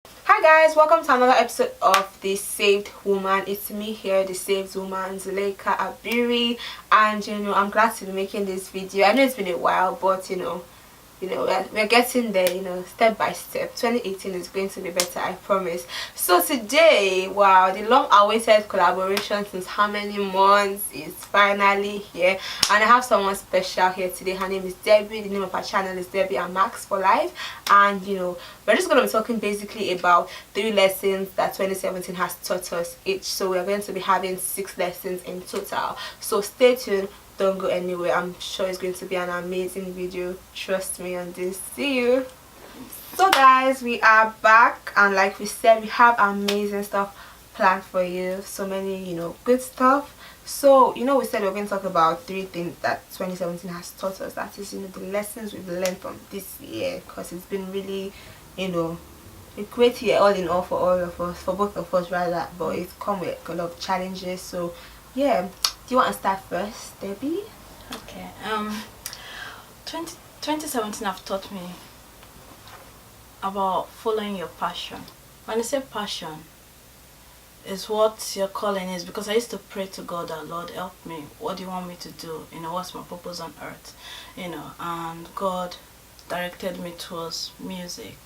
Hi guys, welcome to another episode of The Saved Woman. It's me here, The Saved Woman, Zuleika Abiri, and I'm glad to be making this video. I know it's been a while, but we're getting there, step by step. 2018 is going to be better, I promise. So today, wow, the long awaited collaboration since how many months is finally here, and I have someone special here today. Her name is Debbie. The name of her channel is Debbie Amaks for life, and we're just going to be talking basically about 3 lessons that 2017 has taught us each. So we're going to be having 6 lessons in total, so stay tuned. Don't go anywhere. I'm sure it's going to be an amazing video. Trust me on this. See you. So guys, we are back, and like we said, we have amazing stuff planned for you. So many good stuff. So we said we're going to talk about 3 things that 2017 has taught us. That is the lessons we've learned from this year, because it's been really a great year all in all for all of us, for both of us rather, but it's come with a lot of challenges. So yeah, do you want to start first, Debbie? Okay. 2017 have taught me about following your passion. When I say passion, is what your calling is, because I used to pray to God that, Lord, help me. What do you want me to do? What's my purpose on earth? And God directed me towards music.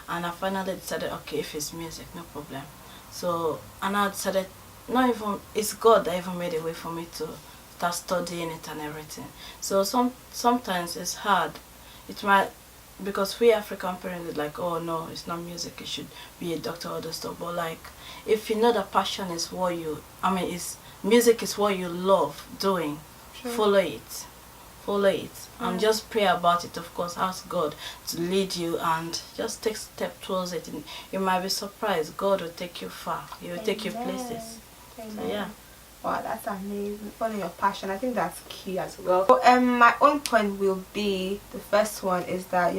And I finally decided, okay, if it's music, no problem. So, and I decided, it's God that even made a way for me to start studying it and everything. So sometimes it's hard. It might, because we African parents is like, oh no, it's not music, you should be a doctor or other stuff. But like, if you know that passion is what music is what you love doing, sure. Follow it, and just pray about it. Of course, ask God to lead you, and just take step towards it, and you might be surprised. God will take you far. He will take you places. Amen. So yeah. Wow, that's amazing. Following your passion, I think that's key as well. So, my own point will be, the first one is that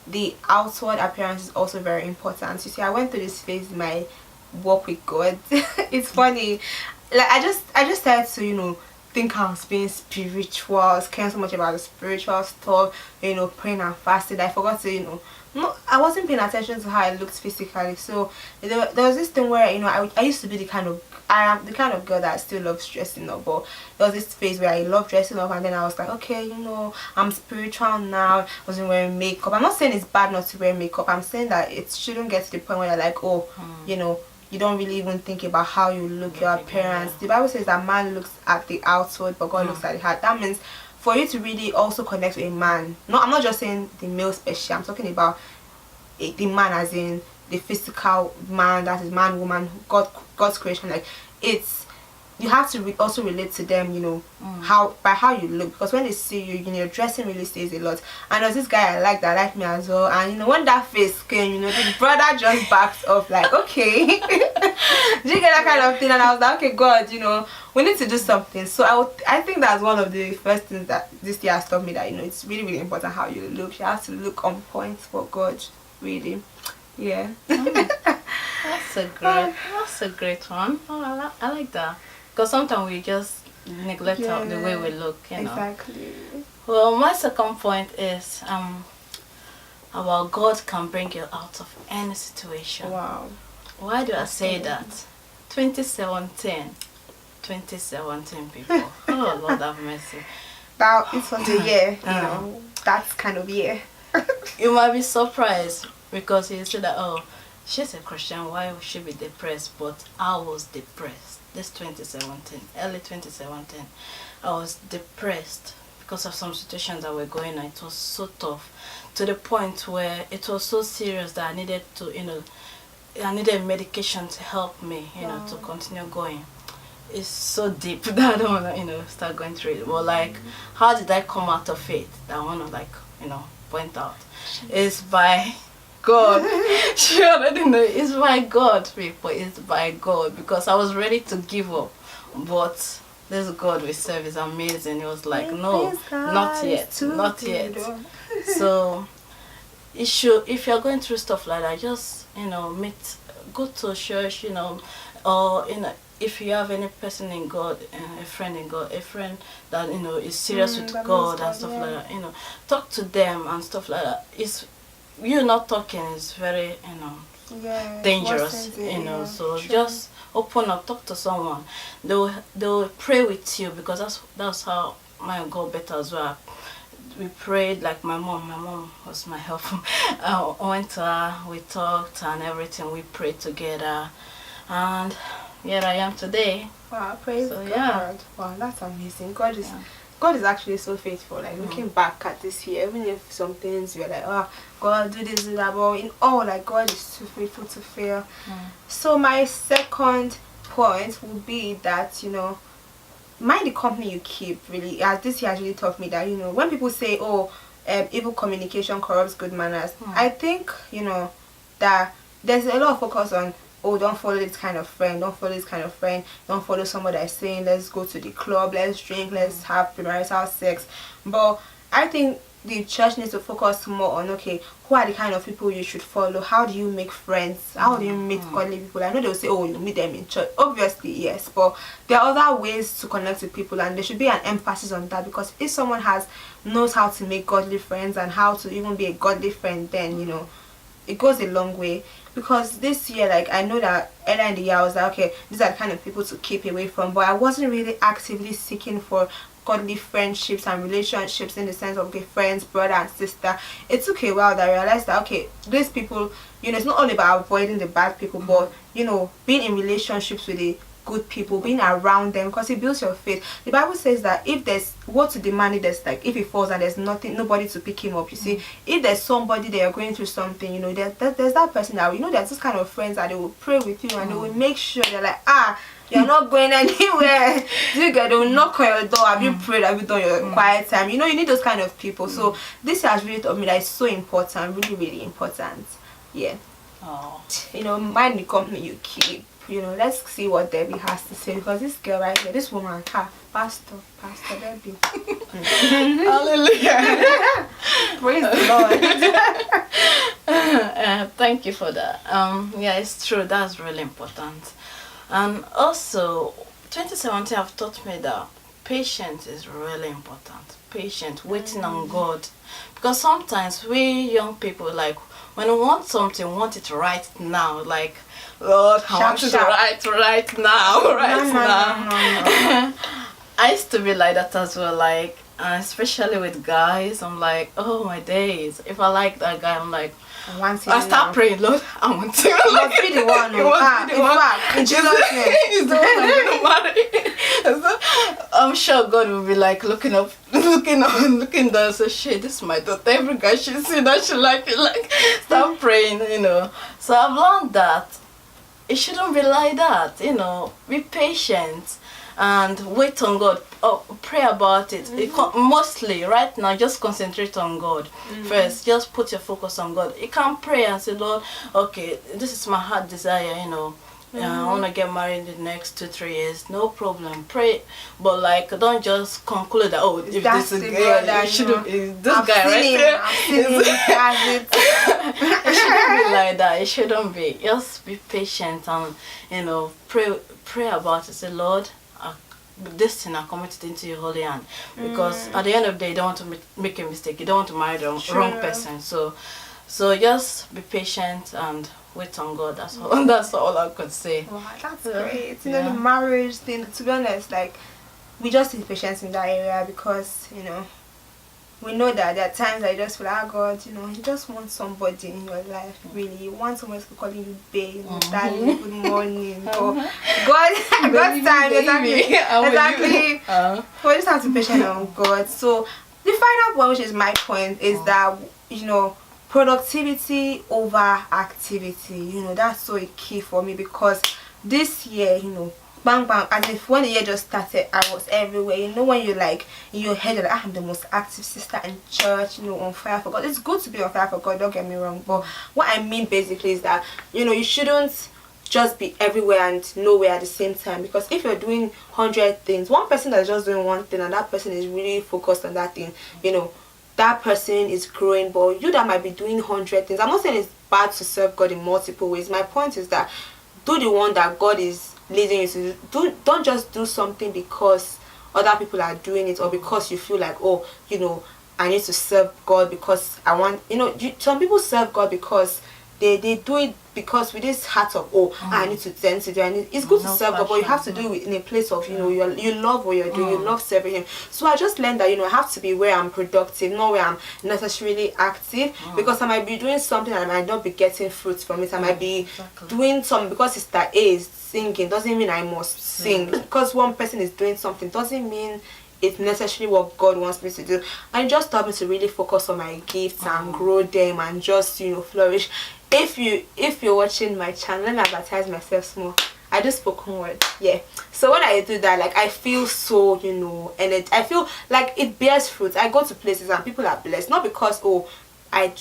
the outward appearance is also very important. You see, I went through this phase in my walk with God. It's funny, like I just started to think I was being spiritual. I was caring so much about the spiritual stuff, praying and fasting. I forgot to no, I wasn't paying attention to how I looked physically. So there was this thing where I used to be I am the kind of girl that still loves dressing up, but there was this phase where I loved dressing up, and then I was like, okay, I'm spiritual now. I wasn't wearing makeup. I'm not saying it's bad not to wear makeup. I'm saying that it shouldn't get to the point where you're like, oh, you don't really even think about how you look, your appearance. The Bible says that man looks at the outward, but God looks at the heart. That means for you to really also connect with a man, I'm not just saying the male special, I'm talking about the man as in the physical man, that is man, woman, God's creation. Like, you have to also relate to them, by how you look, because when they see you, your dressing really says a lot. And there's this guy I liked me as well, and when that face came, the brother just backed off, like, okay. Do you get that kind of thing? And I was like, okay, God, we need to do something. So I think that's one of the first things that this year has taught me, that it's really, really important how you look. You have to look on point for God, really. Yeah. That's a great one. Oh, I like that, because sometimes we just neglect the way we look, Exactly. Well, my second point is about God can bring you out of any situation. Wow. Why do I say that? 2017 people. Oh, Lord have mercy. That it was a year, that kind of year. You might be surprised, because you say that, oh, she's a Christian, why would she be depressed? But I was depressed. This 2017, early 2017, I was depressed because of some situations that were going on. It was so tough, to the point where it was so serious that I needed to, I needed medication to help me, to continue going. It's so deep that I don't want to, start going through it. But like, how did I come out of it? That I want to point out. It's by God. She already know it's by God, people. It's by God, because I was ready to give up, but this God we serve is amazing. It was like, no, not yet, not yet. So if you're going through stuff like that, just go to church, or if you have any person in God, a friend in God, a friend that is serious with God and stuff like that, talk to them and stuff like that. It's you not talking is very Yeah. dangerous, so just open up, talk to someone. They'll pray with you, because that's how mine got better as well. We prayed, like my mom was my help. I went to her, we talked and everything, we prayed together, and here I am today. Wow, praise So, God. yeah. Wow, that's amazing. God is actually so faithful. Like looking back at this year, even if some things you're like, oh God, do this, do that, but in all, like God is too faithful to fail. So my second point would be that, mind the company you keep. Really, as this year has really taught me that, when people say, oh, evil communication corrupts good manners, I think, that there's a lot of focus on, oh, don't follow this kind of friend, don't follow this kind of friend, don't follow somebody that's saying let's go to the club, let's drink, let's have premarital sex. But I think the church needs to focus more on, okay, who are the kind of people you should follow, how do you make friends, how do you meet godly people. I know they'll say, oh, you meet them in church, obviously yes, but there are other ways to connect with people, and there should be an emphasis on that, because if someone knows how to make godly friends and how to even be a godly friend, then it goes a long way. Because this year, like, I know that earlier in the year I was like, okay, these are the kind of people to keep away from, but I wasn't really actively seeking for godly friendships and relationships, in the sense of, okay, friends, brother and sister. It took a while that I realized that, okay, these people, it's not only about avoiding the bad people, but being in relationships with the good people, being around them, because it builds your faith. The Bible says that if there's what to demand, if there's like, if he falls and there's nobody to pick him up, you see, if there's somebody that you're going through something, there's that person that there's this kind of friends that they will pray with you, and they will make sure they're like, you're not going anywhere. They will knock on your door. Have you prayed? Have you done your quiet time? You need those kind of people. So this has really taught me that it's so important, really, really important. Yeah. Mind the company you keep. Let's see what Debbie has to say, because this girl right here, this woman, Pastor Debbie. Hallelujah. Praise the Lord. Thank you for that. Yeah, it's true. That's really important. And also, 2017 have taught me that patience is really important. Patience, waiting on God. Because sometimes we young people, like, when we want something, we want it right now. Like, Lord, I want it right now, now. I used to be like that as well, like, especially with guys. I'm like, oh my days. If I like that guy, I'm like, I start praying, Lord, I want to. You must be the one. In Jesus' name. He's the one I'm going to marry. So, I'm sure God will be like looking down, so shit, this is my daughter. Every guy should see that she like it, like, start praying, So I've learned that it shouldn't be like that, be patient and wait on God. Pray about it. Mostly right now, just concentrate on God first. Just put your focus on God. You can pray and say, Lord, okay, this is my heart desire, I want to get married in the next 2-3 years. No problem. Pray, but like, don't just conclude that, oh, if this is guy, this guy right here, it shouldn't be like that. It shouldn't be. Just be patient and pray about it. Say, Lord, this thing I committed into your holy hand, because at the end of the day, you don't want to make a mistake. You don't want to marry the wrong person. So just be patient and wait on God. That's all. That's all I could say. Wow, that's great. The marriage thing. To be honest, like, we just need patience in that area, because we know that there are times that you just feel like, God, you just want somebody in your life, really. You want someone to be calling you babe, darling, good morning. God's time, exactly. We just have to be patient on God. So the final point, which is my point, is that, productivity over activity. That's so key for me, because this year, bang bang, as if when the year just started, I was everywhere. When you're like in your head, you're like, I'm the most active sister in church, on fire for God. It's good to be on fire for God, don't get me wrong, but what I mean basically is that you shouldn't just be everywhere and nowhere at the same time, because if you're doing 100 things, one person that's just doing one thing and that person is really focused on that thing, that person is growing. But you that might be doing 100 things, I'm not saying it's bad to serve God in multiple ways. My point is that do the one that God is leading you to do. Don't just do something because other people are doing it, or because you feel like, oh, I need to serve God because I want, some people serve God because they do it because with this heart of, oh, I need to tend to do, it's good to serve God, but you have to do it in a place of, you know, you love what you're doing, you love serving him. So I just learned that, you know, I have to be where I'm productive, not where I'm necessarily active, because I might be doing something and I might not be getting fruits from it. I might be doing something because it's that is singing, doesn't mean I must sing. Because one person is doing something doesn't mean it's necessarily what God wants me to do. And it just taught me to really focus on my gifts and grow them and just, you know, flourish. If you're watching my channel, let me advertise myself small. I do spoken word, yeah. So when I do that, like, I feel so, you know, and I feel like it bears fruit. I go to places and people are blessed, not because, oh, I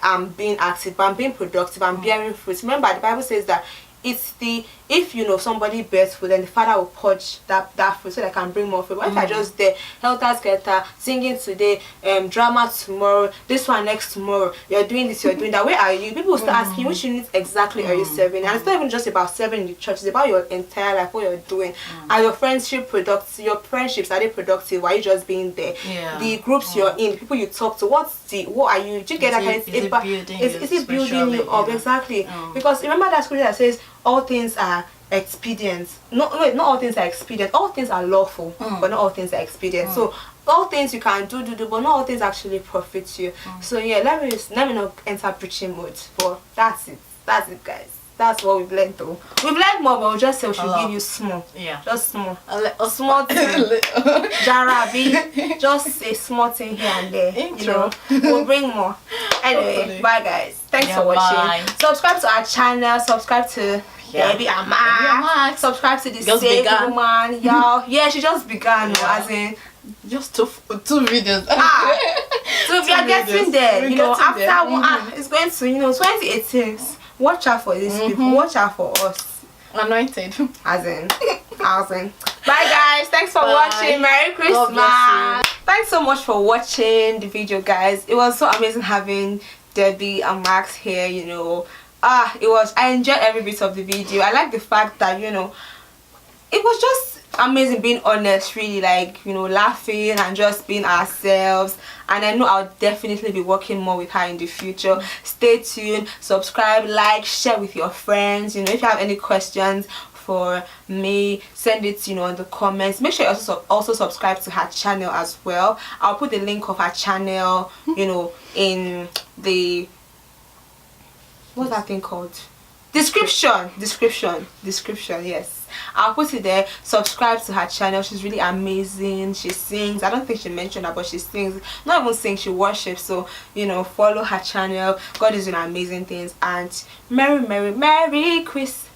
am being active, but I'm being productive, I'm bearing fruit. Remember, the Bible says that it's the, if you know somebody bears fruit, then the Father will purge that fruit so they can bring more fruit. What if I just there helter skelter, singing today, drama tomorrow, this one next tomorrow, you're doing this, you're doing that, where are you? People will start asking, which unit exactly are you serving? And it's not even just about serving in the church, it's about your entire life, what you're doing. Are your friendships productive? Your friendships, are they productive? Are you just being there? The groups you're in, the people you talk to, what are you? Do you get that kind of thing? Is it building you up? Exactly. Because remember that scripture that says all things are expedient. Not all things are expedient. All things are lawful, but not all things are expedient. So all things you can do, but not all things actually profit you. So yeah, let me not enter preaching mode. But that's it, guys. That's what we've learned though. We've learned more, but we just say we should give you small. Yeah. Just small. A small thing. Jarabi. Just a small thing here and there. You know. We'll bring more. Anyway, bye guys. Thanks for watching. Bye. Subscribe to our channel. Subscribe to Baby Amaks. Subscribe to the Save Woman. Y'all. Yeah, she just began, as in just two videos. So we are getting there. You know, after one, it's going to, you know, 2018. Watch out for these people. Watch out for us. Anointed. As in. Bye guys. Thanks for watching. Merry Christmas. Thanks so much for watching the video, guys. It was so amazing having Debbie and Max here, you know. I enjoyed every bit of the video. I like the fact that, you know, it was just amazing being honest, really, like, you know, laughing and just being ourselves. And I know I'll definitely be working more with her in the future. Stay tuned, subscribe, like, share with your friends. You know, if you have any questions for me, send it, you know, in the comments. Make sure you also subscribe to her channel as well. I'll put the link of her channel, you know, in the, what's that thing called? Description, yes. I'll put it there. Subscribe to her channel. She's really amazing. She sings. I don't think she mentioned that, but she sings. Not even sings, she worships. So, you know, follow her channel. God is doing amazing things. And Merry Christmas.